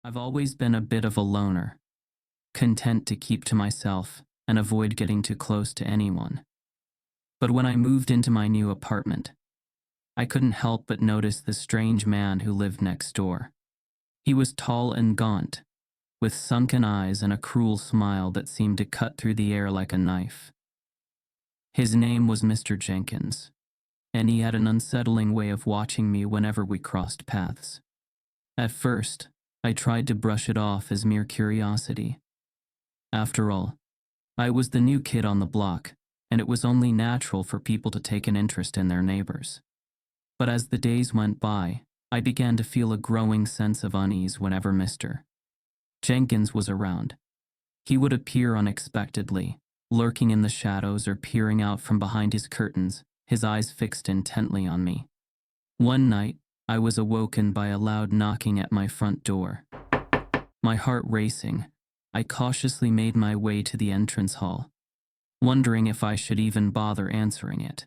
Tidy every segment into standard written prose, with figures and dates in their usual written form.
I've always been a bit of a loner, content to keep to myself and avoid getting too close to anyone. But when I moved into my new apartment, I couldn't help but notice the strange man who lived next door. He was tall and gaunt, with sunken eyes and a cruel smile that seemed to cut through the air like a knife. His name was Mr. Jenkins, and he had an unsettling way of watching me whenever we crossed paths. At first, I tried to brush it off as mere curiosity. After all, I was the new kid on the block, and it was only natural for people to take an interest in their neighbors. But as the days went by, I began to feel a growing sense of unease whenever Mr. Jenkins was around. He would appear unexpectedly, lurking in the shadows or peering out from behind his curtains, his eyes fixed intently on me. One night, I was awoken by a loud knocking at my front door. My heart racing, I cautiously made my way to the entrance hall, wondering if I should even bother answering it.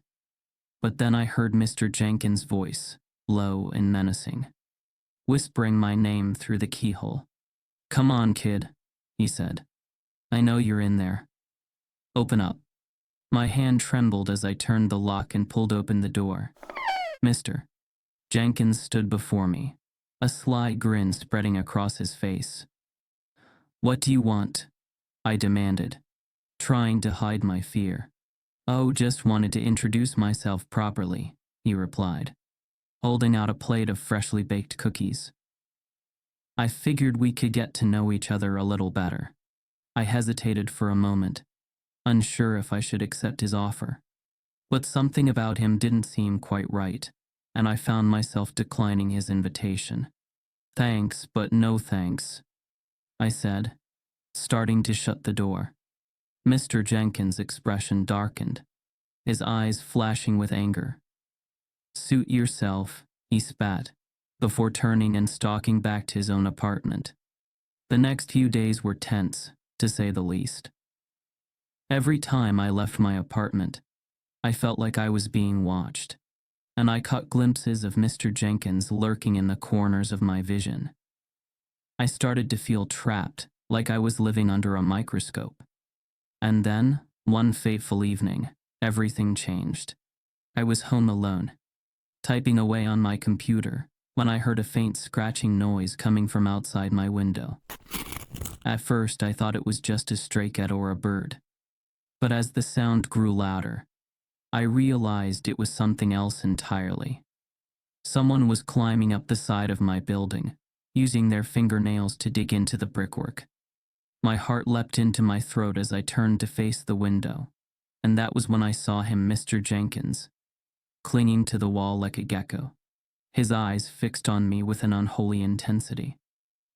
But then I heard Mr. Jenkins' voice, low and menacing, whispering my name through the keyhole. "Come on, kid," he said. "I know you're in there. Open up." My hand trembled as I turned the lock and pulled open the door. Mr. Jenkins stood before me, a sly grin spreading across his face. "What do you want?" I demanded, trying to hide my fear. "Oh, just wanted to introduce myself properly," he replied, holding out a plate of freshly baked cookies. I figured we could get to know each other a little better. I hesitated for a moment, unsure if I should accept his offer. But something about him didn't seem quite right, and I found myself declining his invitation. "Thanks, but no thanks," I said, starting to shut the door. Mr. Jenkins' expression darkened, his eyes flashing with anger. "Suit yourself," he spat, before turning and stalking back to his own apartment. The next few days were tense, to say the least. Every time I left my apartment, I felt like I was being watched, and I caught glimpses of Mr. Jenkins lurking in the corners of my vision. I started to feel trapped, like I was living under a microscope. And then, one fateful evening, everything changed. I was home alone, typing away on my computer, when I heard a faint scratching noise coming from outside my window. At first, I thought it was just a stray cat or a bird. But as the sound grew louder, I realized it was something else entirely. Someone was climbing up the side of my building, using their fingernails to dig into the brickwork. My heart leapt into my throat as I turned to face the window, and that was when I saw him, Mr. Jenkins, clinging to the wall like a gecko, his eyes fixed on me with an unholy intensity.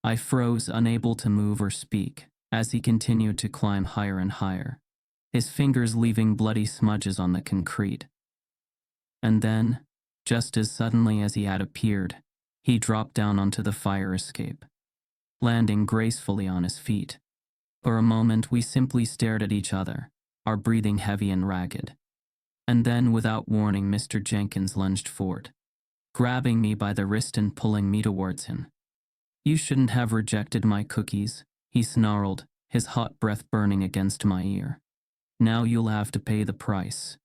I froze, unable to move or speak, as he continued to climb higher and higher, his fingers leaving bloody smudges on the concrete. And then, just as suddenly as he had appeared, he dropped down onto the fire escape, landing gracefully on his feet. For a moment, we simply stared at each other, our breathing heavy and ragged. And then, without warning, Mr. Jenkins lunged forward, grabbing me by the wrist and pulling me towards him. "You shouldn't have rejected my cookies," he snarled, his hot breath burning against my ear. "Now you'll have to pay the price."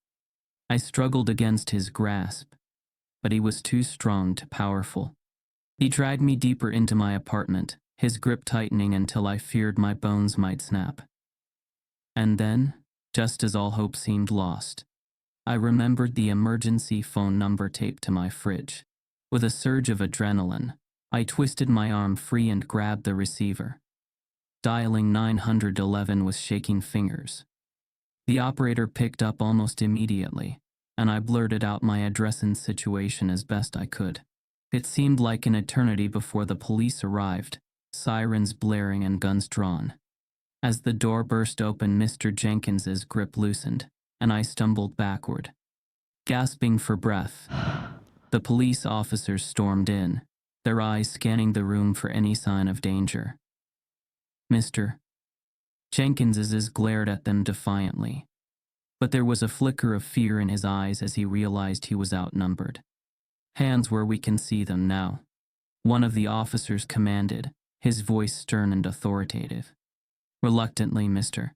I struggled against his grasp, but he was too strong, too powerful. He dragged me deeper into my apartment, his grip tightening until I feared my bones might snap. And then, just as all hope seemed lost, I remembered the emergency phone number taped to my fridge. With a surge of adrenaline, I twisted my arm free and grabbed the receiver, dialing 911 with shaking fingers. The operator picked up almost immediately, and I blurted out my address and situation as best I could. It seemed like an eternity before the police arrived, sirens blaring and guns drawn. As the door burst open, Mr. Jenkins's grip loosened, and I stumbled backward, gasping for breath. The police officers stormed in, their eyes scanning the room for any sign of danger. Mr. Jenkins's glared at them defiantly, but there was a flicker of fear in his eyes as he realized he was outnumbered. "Hands where we can see them now," one of the officers commanded, his voice stern and authoritative. Reluctantly, Mr.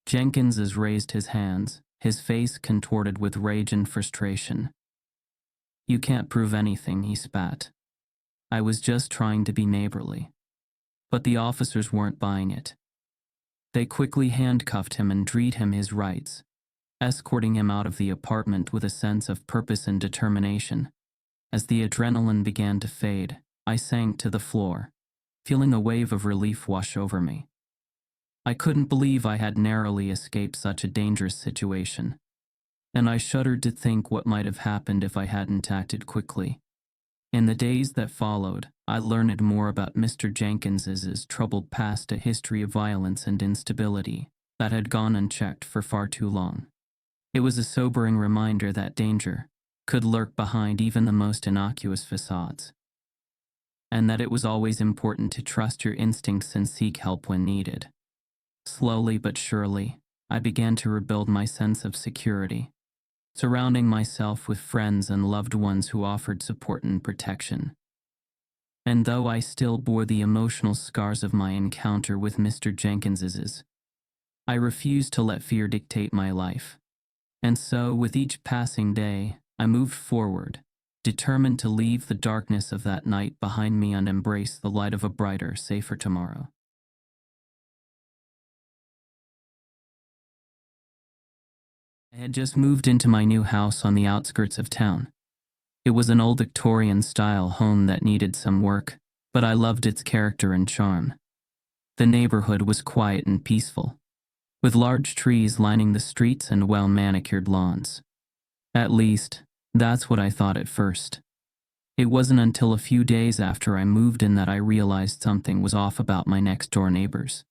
Jenkins raised his hands, his face contorted with rage and frustration. "You can't prove anything," he spat. "I was just trying to be neighborly." But the officers weren't buying it. They quickly handcuffed him and dreed him his rights, escorting him out of the apartment with a sense of purpose and determination. As the adrenaline began to fade, I sank to the floor, feeling a wave of relief wash over me. I couldn't believe I had narrowly escaped such a dangerous situation, and I shuddered to think what might have happened if I hadn't acted quickly. In the days that followed, I learned more about Mr. Jenkins's troubled past, a history of violence and instability that had gone unchecked for far too long. It was a sobering reminder that danger could lurk behind even the most innocuous facades, and that it was always important to trust your instincts and seek help when needed. Slowly but surely, I began to rebuild my sense of security, surrounding myself with friends and loved ones who offered support and protection. And though I still bore the emotional scars of my encounter with Mr. Jenkins's, I refused to let fear dictate my life. And so, with each passing day, I moved forward, determined to leave the darkness of that night behind me and embrace the light of a brighter, safer tomorrow. I had just moved into my new house on the outskirts of town. It was an old Victorian-style home that needed some work, but I loved its character and charm. The neighborhood was quiet and peaceful, with large trees lining the streets and well-manicured lawns. At least, that's what I thought at first. It wasn't until a few days after I moved in that I realized something was off about my next-door neighbors.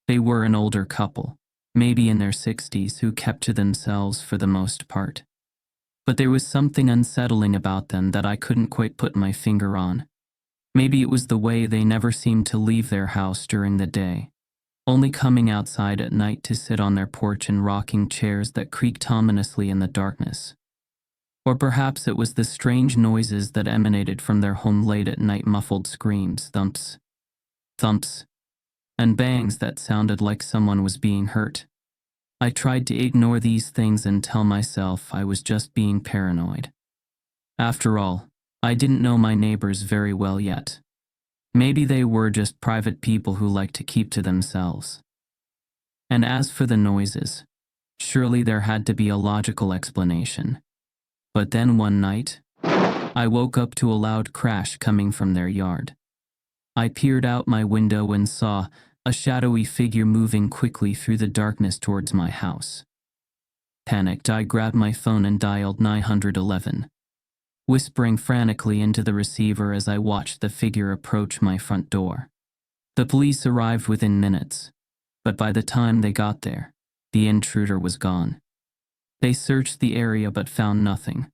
They were an older couple, maybe in their 60s, who kept to themselves for the most part. But there was something unsettling about them that I couldn't quite put my finger on. Maybe it was the way they never seemed to leave their house during the day, only coming outside at night to sit on their porch in rocking chairs that creaked ominously in the darkness. Or perhaps it was the strange noises that emanated from their home late at night, muffled screams, thumps, thumps, and bangs that sounded like someone was being hurt. I tried to ignore these things and tell myself I was just being paranoid. After all, I didn't know my neighbors very well yet. Maybe they were just private people who liked to keep to themselves. And as for the noises, surely there had to be a logical explanation. But then one night, I woke up to a loud crash coming from their yard. I peered out my window and saw a shadowy figure moving quickly through the darkness towards my house. Panicked, I grabbed my phone and dialed 911, whispering frantically into the receiver as I watched the figure approach my front door. The police arrived within minutes, but by the time they got there, the intruder was gone. They searched the area but found nothing,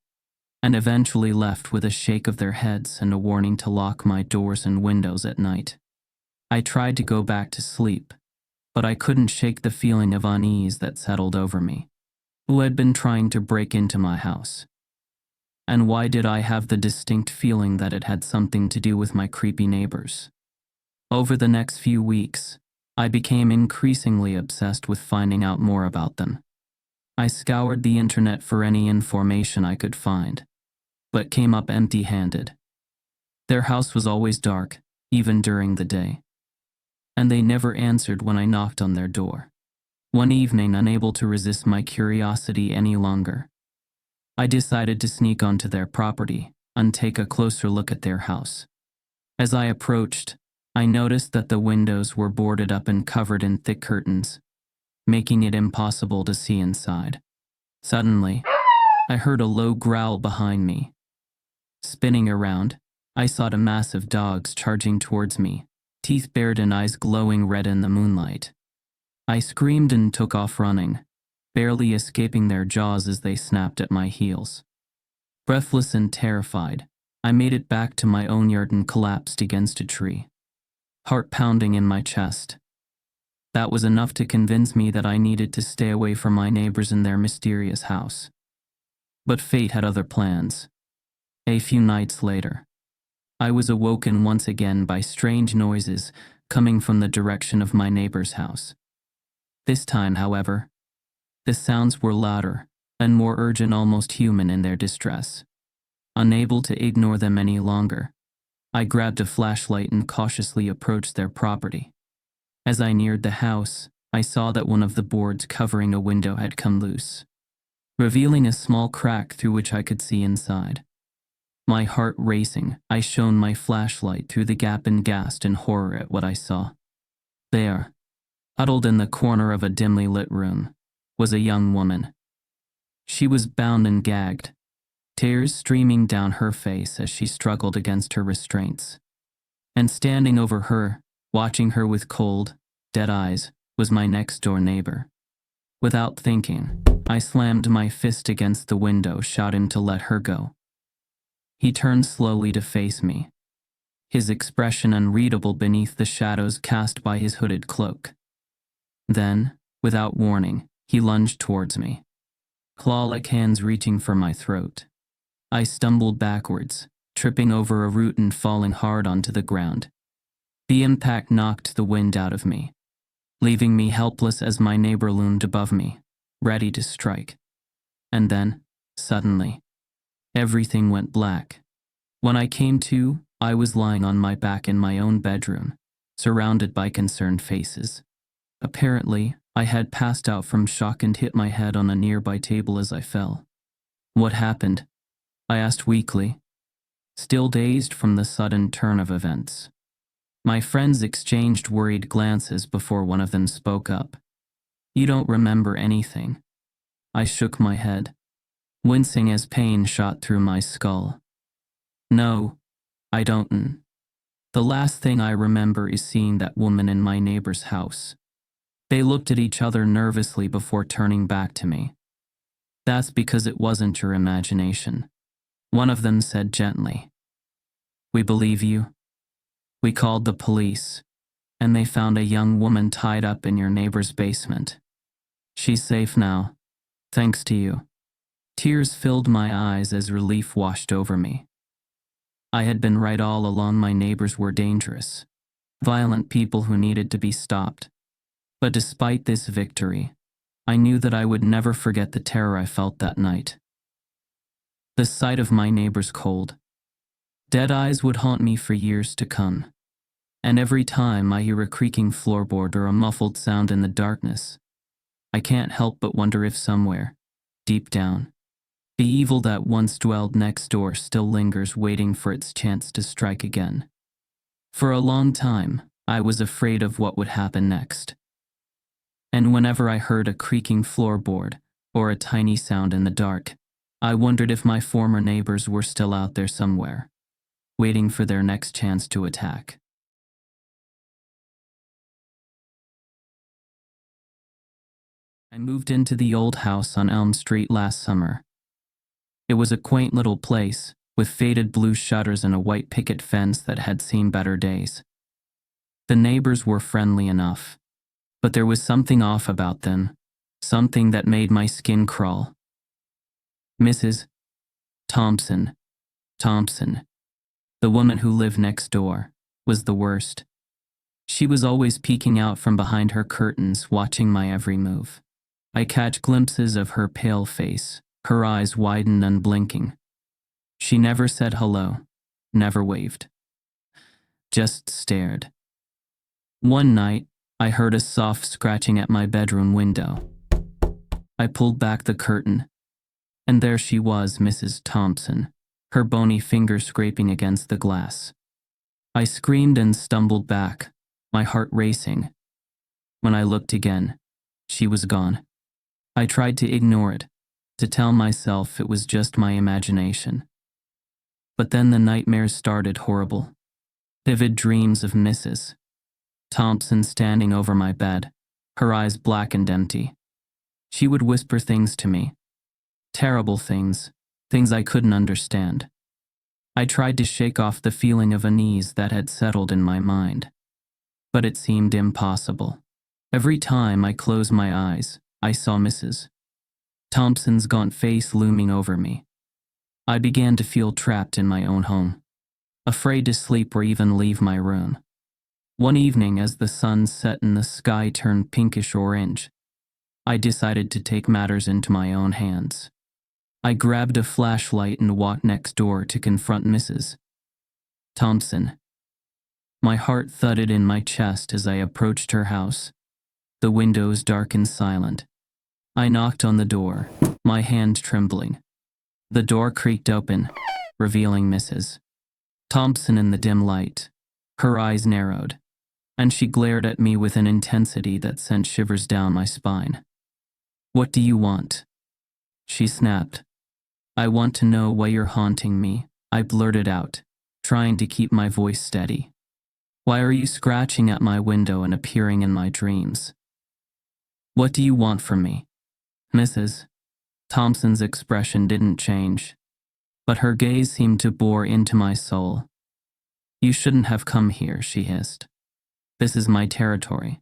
and eventually left with a shake of their heads and a warning to lock my doors and windows at night. I tried to go back to sleep, but I couldn't shake the feeling of unease that settled over me. Who had been trying to break into my house? And why did I have the distinct feeling that it had something to do with my creepy neighbors? Over the next few weeks, I became increasingly obsessed with finding out more about them. I scoured the internet for any information I could find, but came up empty-handed. Their house was always dark, even during the day, and they never answered when I knocked on their door. One evening, unable to resist my curiosity any longer, I decided to sneak onto their property and take a closer look at their house. As I approached, I noticed that the windows were boarded up and covered in thick curtains, making it impossible to see inside. Suddenly, I heard a low growl behind me. Spinning around, I saw 2 massive dogs charging towards me, teeth bared and eyes glowing red in the moonlight. I screamed and took off running, barely escaping their jaws as they snapped at my heels. Breathless and terrified, I made it back to my own yard and collapsed against a tree, heart pounding in my chest. That was enough to convince me that I needed to stay away from my neighbors in their mysterious house. But fate had other plans. A few nights later, I was awoken once again by strange noises coming from the direction of my neighbor's house. This time, however, the sounds were louder and more urgent, almost human in their distress. Unable to ignore them any longer, I grabbed a flashlight and cautiously approached their property. As I neared the house, I saw that one of the boards covering a window had come loose, revealing a small crack through which I could see inside. My heart racing, I shone my flashlight through the gap and gasped in horror at what I saw. There, huddled in the corner of a dimly lit room, was a young woman. She was bound and gagged, tears streaming down her face as she struggled against her restraints. And standing over her, watching her with cold, dead eyes, was my next-door neighbor. Without thinking, I slammed my fist against the window, shouting to let her go. He turned slowly to face me, his expression unreadable beneath the shadows cast by his hooded cloak. Then, without warning, he lunged towards me, claw-like hands reaching for my throat. I stumbled backwards, tripping over a root and falling hard onto the ground. The impact knocked the wind out of me, leaving me helpless as my neighbor loomed above me, ready to strike. And then, suddenly, everything went black. When I came to, I was lying on my back in my own bedroom, surrounded by concerned faces. Apparently, I had passed out from shock and hit my head on a nearby table as I fell. What happened? I asked weakly, still dazed from the sudden turn of events. My friends exchanged worried glances before one of them spoke up. You don't remember anything. I shook my head, wincing as pain shot through my skull. No, I don't. The last thing I remember is seeing that woman in my neighbor's house. They looked at each other nervously before turning back to me. That's because it wasn't your imagination. One of them said gently. We believe you. We called the police, and they found a young woman tied up in your neighbor's basement. She's safe now, thanks to you. Tears filled my eyes as relief washed over me. I had been right all along. My neighbors were dangerous, violent people who needed to be stopped. But despite this victory, I knew that I would never forget the terror I felt that night. The sight of my neighbor's cold, dead eyes would haunt me for years to come. And every time I hear a creaking floorboard or a muffled sound in the darkness, I can't help but wonder if somewhere, deep down, the evil that once dwelled next door still lingers, waiting for its chance to strike again. For a long time, I was afraid of what would happen next. And whenever I heard a creaking floorboard or a tiny sound in the dark, I wondered if my former neighbors were still out there somewhere, waiting for their next chance to attack. I moved into the old house on Elm Street last summer. It was a quaint little place, with faded blue shutters and a white picket fence that had seen better days. The neighbors were friendly enough, but there was something off about them, something that made my skin crawl. Mrs. Thompson, the woman who lived next door, was the worst. She was always peeking out from behind her curtains, watching my every move. I catch glimpses of her pale face, her eyes wide and unblinking. She never said hello, never waved, just stared. One night, I heard a soft scratching at my bedroom window. I pulled back the curtain, and there she was, Mrs. Thompson, her bony fingers scraping against the glass. I screamed and stumbled back, my heart racing. When I looked again, she was gone. I tried to ignore it, to tell myself it was just my imagination. But then the nightmares started, horrible, vivid dreams of Mrs. Thompson standing over my bed, her eyes black and empty. She would whisper things to me, terrible things, things I couldn't understand. I tried to shake off the feeling of unease that had settled in my mind, but it seemed impossible. Every time I closed my eyes, I saw Mrs. Thompson's gaunt face looming over me. I began to feel trapped in my own home. afraid to sleep or even leave my room. One evening, as the sun set and the sky turned pinkish orange, I decided to take matters into my own hands. I grabbed a flashlight and walked next door to confront Mrs. Thompson. My heart thudded in my chest as I approached her house, the windows dark and silent. I knocked on the door, my hand trembling. The door creaked open, revealing Mrs. Thompson in the dim light. Her eyes narrowed, and she glared at me with an intensity that sent shivers down my spine. "What do you want?" she snapped. "I want to know why you're haunting me," I blurted out, trying to keep my voice steady. "Why are you scratching at my window and appearing in my dreams? What do you want from me?" Mrs. Thompson's expression didn't change, but her gaze seemed to bore into my soul. "You shouldn't have come here," she hissed. "This is my territory."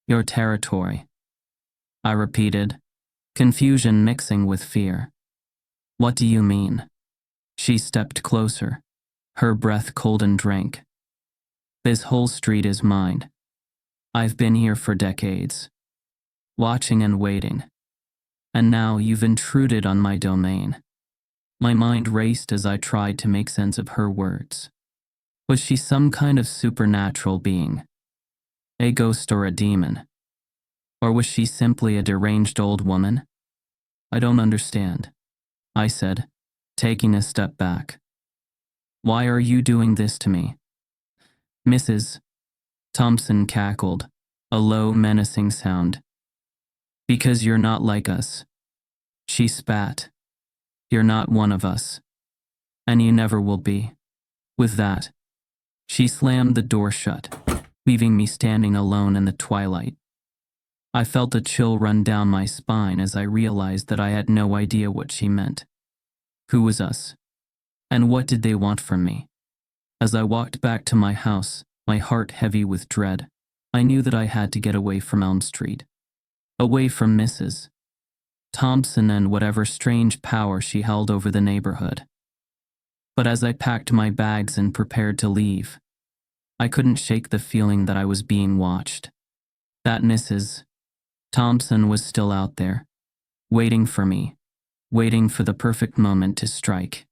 "Your territory," I repeated, confusion mixing with fear. "What do you mean?" She stepped closer, her breath cold and rank. "This whole street is mine. I've been here for decades, watching and waiting. And now you've intruded on my domain." My mind raced as I tried to make sense of her words. Was she some kind of supernatural being? A ghost or a demon? Or was she simply a deranged old woman? "I don't understand," I said, taking a step back. "Why are you doing this to me?" Mrs. Thompson cackled, a low, menacing sound. "Because you're not like us," she spat. "You're not one of us. And you never will be." With that, she slammed the door shut, leaving me standing alone in the twilight. I felt a chill run down my spine as I realized that I had no idea what she meant. Who was us? And what did they want from me? As I walked back to my house, my heart heavy with dread, I knew that I had to get away from Elm Street. Away from Mrs. Thompson and whatever strange power she held over the neighborhood. But as I packed my bags and prepared to leave, I couldn't shake the feeling that I was being watched. That Mrs. Thompson was still out there, waiting for me, waiting for the perfect moment to strike.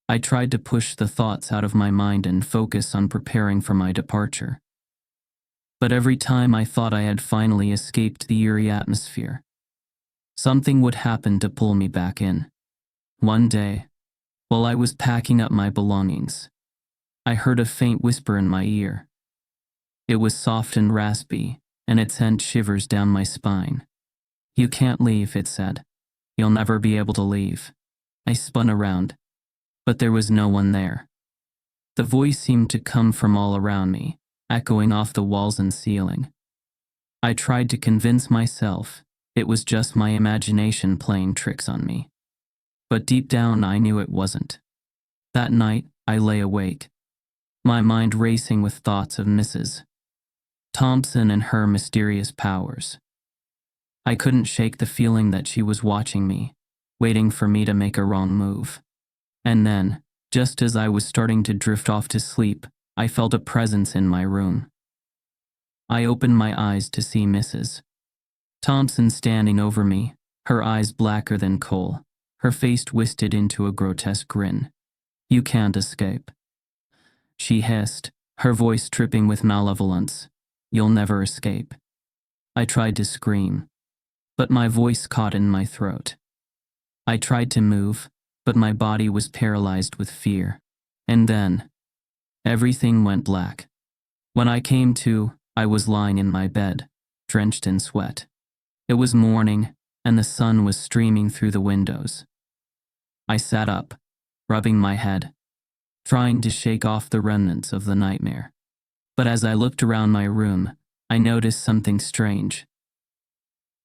I tried to push the thoughts out of my mind and focus on preparing for my departure. But every time I thought I had finally escaped the eerie atmosphere, something would happen to pull me back in. One day, while I was packing up my belongings, I heard a faint whisper in my ear. It was soft and raspy, and it sent shivers down my spine. "You can't leave," it said. "You'll never be able to leave." I spun around, but there was no one there. The voice seemed to come from all around me, echoing off the walls and ceiling. I tried to convince myself it was just my imagination playing tricks on me. But deep down I knew it wasn't. That night I lay awake, my mind racing with thoughts of Mrs. Thompson and her mysterious powers. I couldn't shake the feeling that she was watching me, waiting for me to make a wrong move. And then, just as I was starting to drift off to sleep, I felt a presence in my room. I opened my eyes to see Mrs. Thompson standing over me, her eyes blacker than coal, her face twisted into a grotesque grin. "You can't escape," she hissed, her voice dripping with malevolence. "You'll never escape." I tried to scream, but my voice caught in my throat. I tried to move, but my body was paralyzed with fear. And then, everything went black. When I came to, I was lying in my bed, drenched in sweat. It was morning, and the sun was streaming through the windows. I sat up, rubbing my head, trying to shake off the remnants of the nightmare. But as I looked around my room, I noticed something strange.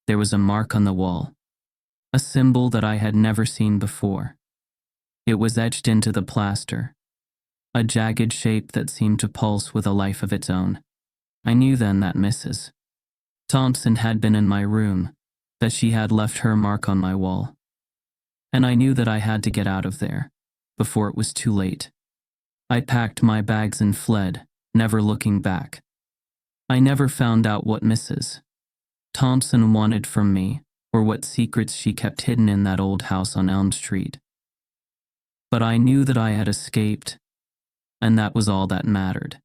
There was a mark on the wall, a symbol that I had never seen before. It was etched into the plaster, a jagged shape that seemed to pulse with a life of its own. I knew then that Mrs. Thompson had been in my room, that she had left her mark on my wall. And I knew that I had to get out of there, before it was too late. I packed my bags and fled, never looking back. I never found out what Mrs. Thompson wanted from me, or what secrets she kept hidden in that old house on Elm Street. But I knew that I had escaped, and that was all that mattered.